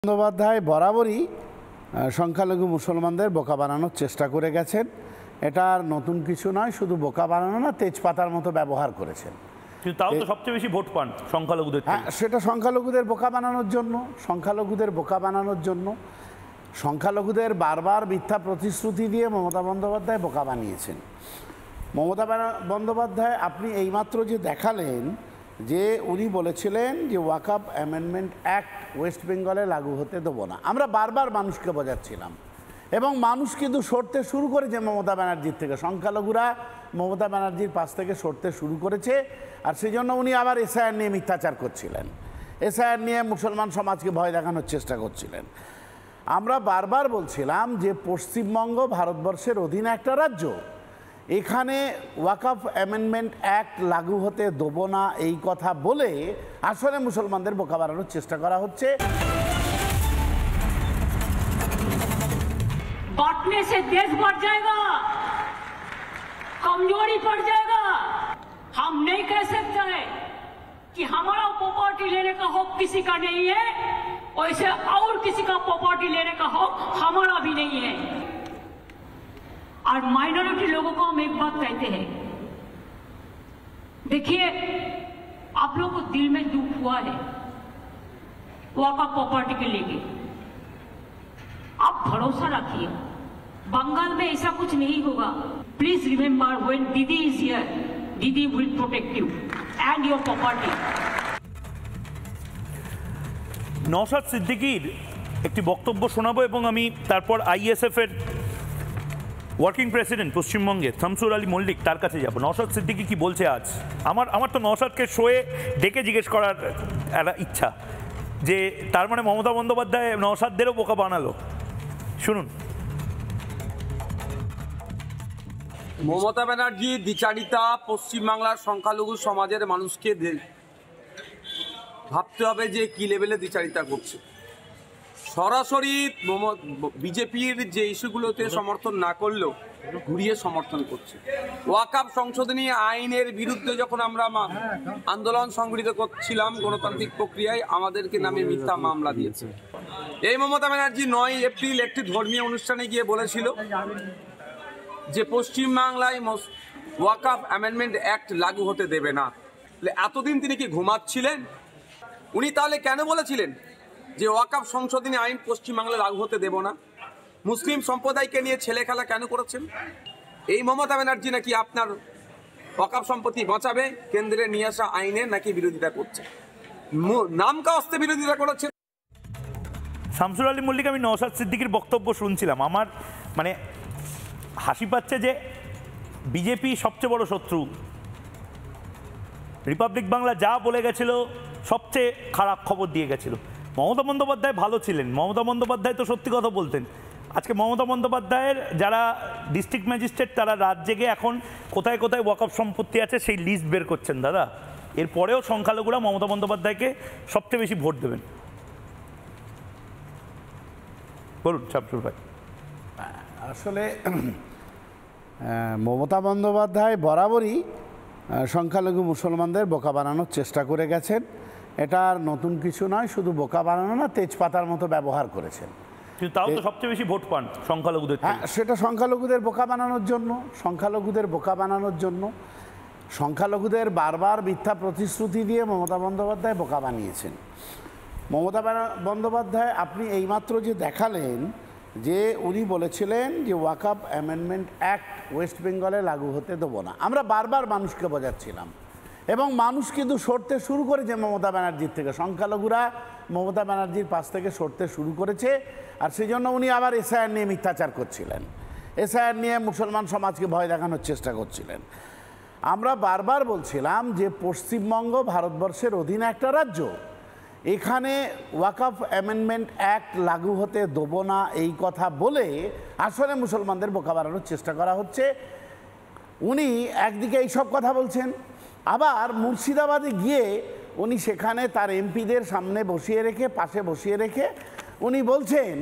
বন্দ্যোপাধ্যায় বরাবরই সংখ্যালঘু মুসলমানদের বোকা বানানোর চেষ্টা করে গেছেন। এটা আর নতুন কিছু নয়, শুধু বোকা বানানো না, তেজপাতার মতো ব্যবহার করেছেন। কিন্তু তাও তো সবচেয়ে বেশি ভোট পান সংখ্যালঘুদের। হ্যাঁ, সেটা সংখ্যালঘুদের বোকা বানানোর জন্য, সংখ্যালঘুদের বারবার মিথ্যা প্রতিশ্রুতি দিয়ে মমতা বন্দ্যোপাধ্যায় বোকা বানিয়েছেন। মমতা বন্দ্যোপাধ্যায় আপনি এইমাত্র যে দেখালেন যে উনি বলেছিলেন যে ওয়াকফ অ্যামেন্ডমেন্ট অ্যাক্ট ওয়েস্ট বেঙ্গলে লাগু হতে দেবো না। আমরা বারবার মানুষকে বোঝাচ্ছিলাম এবং মানুষ কিন্তু সরতে শুরু করেছে মমতা ব্যানার্জির থেকে। সংখ্যালঘুরা মমতা ব্যানার্জির পাশ থেকে সরতে শুরু করেছে, আর সেই জন্য উনি আবার এসআইআর নিয়ে মিথ্যাচার করছিলেন, এসআইআর নিয়ে মুসলমান সমাজকে ভয় দেখানোর চেষ্টা করছিলেন। আমরা বারবার বলছিলাম যে পশ্চিমবঙ্গ ভারতবর্ষের অধীনে একটা রাজ্য, এখানে ওয়াকফ অ্যামেন্ডমেন্ট অ্যাক্ট লাগু হতে দেবো না এই কথা বলে আসলে মুসলমানদের বোকা বানানোর চেষ্টা করা হচ্ছে। बांटने से देश बढ़ जाएगा, कमजोरी पड़ जाएगा। हम नहीं कह सकते हैं कि हमारा प्रॉपर्टी लेने का हक किसी का नहीं है, वैसे और किसी का प्रॉपर्टी लेने का हक हमारा भी नहीं है। और माइनॉरिटी लोगों को हम एक बात कहते हैं, देखिए आप लोगों को दिल में दुख हुआ है वक़्फ़ प्रॉपर्टी के लेके, आप भरोसा रखिए बंगाल में ऐसा कुछ नहीं होगा। Please remember when Didi is here, Didi will protect you and your property. Naushad সিদ্দিকীর একটি বক্তব্য শোনাবো এবং আমি তারপর আইএসএফ এর ওয়ার্কিং প্রেসিডেন্ট পশ্চিমবঙ্গের শামসুর আলী মল্লিক তার কাছে যাব। নওশাদ সিদ্দিকী কি বলছে আজ? আমার তো নওশাদকে শোয়ে ডেকে জিজ্ঞেস করার একটা ইচ্ছা যে তার মানে মমতা বন্দ্যোপাধ্যায় নওশাদদেরও বোকা বানালো। শুনুন। মমতা ব্যানার্জি দ্বিচারিতা পশ্চিমবাংলার সংখ্যালঘু সমাজের মানুষকে ভাবতে হবে যে কি লেভেলে দ্বিচারিতা করছে। সরাসরি বিজেপির যে ইস্যুগুলোতে সমর্থন না করলেও ঘুরিয়ে সমর্থন করছে। ওয়াকফ সংশোধনী আইনের বিরুদ্ধে যখন আমরা আন্দোলন সংগঠিত করছিলাম গণতান্ত্রিক প্রক্রিয়ায়, আমাদেরকে নামে মিথ্যা মামলা দিয়েছে। এই মমতা ব্যানার্জি 9 এপ্রিল একটি ধর্মীয় অনুষ্ঠানে গিয়ে বলেছিল যে পশ্চিমবাংলায় ওয়াকফ অ্যামেন্ডমেন্ট অ্যাক্ট লাগু হতে দেবে না। এতদিন তিনি কি ঘুমাচ্ছিলেন? উনি তাহলে কেন বলেছিলেন যে ওয়াকফ সংশোধনী আইন পশ্চিমবাংলায় লাগু হতে দেব না? মুসলিম সম্প্রদায়কে নিয়ে ছেলে খেলা কেন করেছেন? এই মমতা ব্যানার্জি নাকি আপনার ওয়াকফ সম্পত্তি বাঁচাবে কেন্দ্রে নিয়ে আসা আইনের নাকি বিরোধিতা করছে, নাম কাস্তে বিরোধিতা করেছে। শামসুর আলী মল্লিক, আমি নওশাদ সিদ্দিকীর বক্তব্য শুনছিলাম, আমার মানে হাসি পাচ্ছে যে বিজেপি সবচেয়ে বড় শত্রু। রিপাবলিক বাংলা যা বলে গেছিল সবচেয়ে খারাপ খবর দিয়ে গেছিল। মমতা বন্দ্যোপাধ্যায় ভালো ছিলেন, মমতা বন্দ্যোপাধ্যায় তো সত্যি কথা বলতেন। আজকে মমতা বন্দ্যোপাধ্যায়ের যারা ডিস্ট্রিক্ট ম্যাজিস্ট্রেট তারা রাত জেগে এখন কোথায় কোথায় ওয়াকফ সম্পত্তি আছে সেই লিস্ট বের করছেন। দাদা, এরপরেও সংখ্যালঘুরা মমতা বন্দ্যোপাধ্যায়কে সবচেয়ে বেশি ভোট দেবেন। বলুন শামসুর ভাই। আসলে মমতা বন্দ্যোপাধ্যায় বরাবরই সংখ্যালঘু মুসলমানদের বোকা বানানোর চেষ্টা করে গেছেন। এটা আর নতুন কিছু নয়, শুধু বোকা বানানো না, তেজপাতার মতো ব্যবহার করেছেন। কিন্তু তাও তো সবচেয়ে বেশি ভোট পান সংখ্যালঘুদের। হ্যাঁ, সেটা সংখ্যালঘুদের বোকা বানানোর জন্য, সংখ্যালঘুদের বারবার মিথ্যা প্রতিশ্রুতি দিয়ে মমতা বন্দ্যোপাধ্যায় বোকা বানিয়েছেন। মমতা বন্দ্যোপাধ্যায় আপনি এইমাত্র যে দেখালেন যে উনি বলেছিলেন যে ওয়াকফ অ্যামেন্ডমেন্ট অ্যাক্ট ওয়েস্ট বেঙ্গলে লাগু হতে দেবো না। আমরা বারবার মানুষকে বোঝাচ্ছিলাম এবং মানুষ কিন্তু সরতে শুরু করেছে মমতা ব্যানার্জির থেকে। সংখ্যালঘুরা মমতা ব্যানার্জির পাশ থেকে সরতে শুরু করেছে, আর সেই জন্য উনি আবার এসআইআর নিয়ে মিথ্যাচার করছিলেন, এসআইআর নিয়ে মুসলমান সমাজকে ভয় দেখানোর চেষ্টা করছিলেন। আমরা বারবার বলছিলাম যে পশ্চিমবঙ্গ ভারতবর্ষের অধীনে একটা রাজ্য, এখানে ওয়াকফ অ্যামেন্ডমেন্ট অ্যাক্ট লাগু হতে দেবো না এই কথা বলে আসলে মুসলমানদের বোকা বানানোর চেষ্টা করা হচ্ছে। উনি একদিকে এইসব কথা বলছেন, আবার মুর্শিদাবাদে গিয়ে উনি সেখানে তার এমপিদের সামনে পাশে বসিয়ে রেখে উনি বলছেন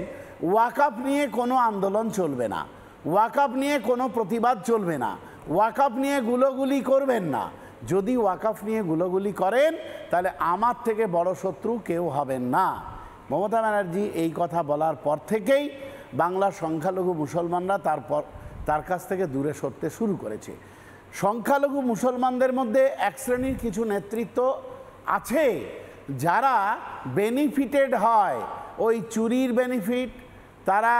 ওয়াকফ নিয়ে কোনো আন্দোলন চলবে না, ওয়াকফ নিয়ে কোনো প্রতিবাদ চলবে না, ওয়াকফ নিয়ে গুলোগুলি করবেন না। যদি ওয়াকফ নিয়ে গুলোগুলি করেন তাহলে আমার থেকে বড় শত্রু কেউ হবেন না। মমতা ব্যানার্জি এই কথা বলার পর থেকেই বাংলার সংখ্যালঘু মুসলমানরা তার কাছ থেকে দূরে সরতে শুরু করেছে। সংখ্যালঘু মুসলমানদের মধ্যে এক শ্রেণীর কিছু নেতৃত্ব আছে যারা বেনিফিটেড হয়, ওই চুরির বেনিফিট, তারা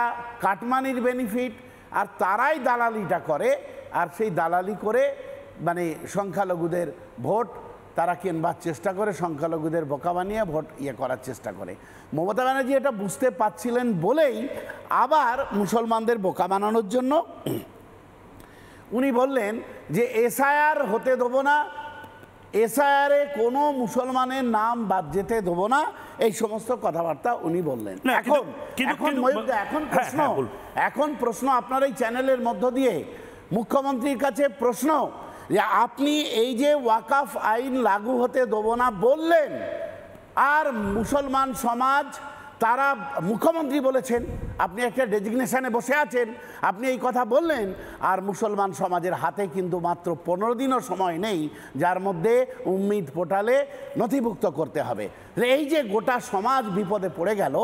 কাটমানির বেনিফিট, আর তারাই দালালিটা করে, আর সেই দালালি করে মানে সংখ্যালঘুদের ভোট তারা কেনবার চেষ্টা করে, সংখ্যালঘুদের বোকা বানিয়ে ভোট করার চেষ্টা করে। মমতা ব্যানার্জি এটা বুঝতে পারছিলেন বলেই আবার মুসলমানদের বোকা বানানোর জন্য উনি বললেন যে এসআইআর হতে দেবো না, এসআইআরে কোনো মুসলমানের নাম বাদ যেতে দেবো না, এই সমস্ত কথাবার্তা উনি বললেন। এখন প্রশ্ন আপনার এই চ্যানেলের মধ্য দিয়ে মুখ্যমন্ত্রীর কাছে প্রশ্ন, যে আপনি এই যে ওয়াকফ আইন লাগু হতে দেবো না বললেন, আর মুসলমান সমাজ তারা, মুখ্যমন্ত্রী বলেছেন, আপনি একটা ডেজিগনেশনে বসে আছেন, আপনি এই কথা বললেন, আর মুসলমান সমাজের হাতে কিন্তু মাত্র 15 দিনও সময় নেই, যার মধ্যে উম্মিদ পোর্টালে নথিভুক্ত করতে হবে। এই যে গোটা সমাজ বিপদে পড়ে গেল,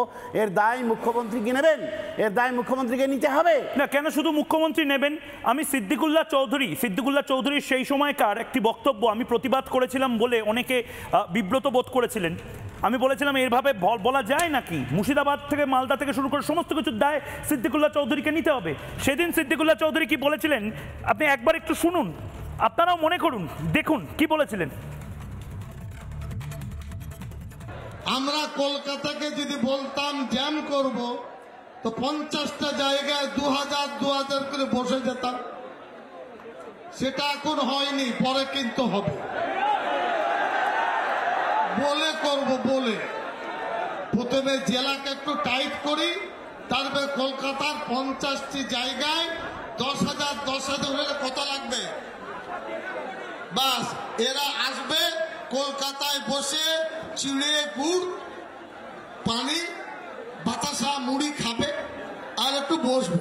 এর দায় মুখ্যমন্ত্রী কি নেবেন? এর দায় মুখ্যমন্ত্রীকে নিতে হবে না। কেন শুধু মুখ্যমন্ত্রী নেবেন? আমি সিদ্দিকুল্লাহ চৌধুরীর সেই সময়কার একটি বক্তব্য আমি প্রতিবাদ করেছিলাম বলে অনেকে বিব্রত বোধ করেছিলেন। আমি বলেছিলাম এভাবে বলা যায় নাকি, মুর্শিদাবাদ থেকে মালদা থেকে শুরু করে সমস্ত কিছুর দায় সিদ্দিকুল্লাহ চৌধুরীকে নিতে হবে। সেদিন সিদ্দিকুল্লাহ চৌধুরী কি বলেছিলেন আপনি একবার একটু শুনুন, আপনারাও মনে করুন, দেখুন কি বলেছিলেন। আমরা কলকাতাকে যদি বলতাম জ্যাম করব, তো 50টা জায়গায় 2000 করে বসে যেতাম। সেটা এখন হয়নি, পরে কিন্তু হবে। বলে করব, বলে প্রথমে জেলাকে একটু টাইট করি, তারপরে কলকাতার 50টি জায়গায় 10,000 হলে কত লাগবে? বাস এরা আসবে কলকাতায় বসে চিড়ে গুড় পানি বাতাসা মুড়ি খাবে আর একটু বসবে,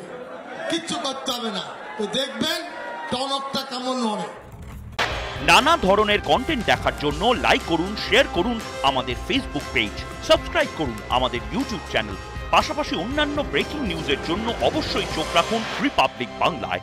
কিচ্ছু করতে হবে না। তো দেখবেন টনকটা কেমন নড়ে। নানা ধরনের কন্টেন্ট দেখার জন্য লাইক করুন, শেয়ার করুন আমাদের ফেসবুক পেজ, সাবস্ক্রাইব করুন আমাদের ইউটিউব চ্যানেল। পাশাপাশি অন্যান্য ব্রেকিং নিউজের জন্য অবশ্যই চোখ রাখুন রিপাবলিক বাংলায়।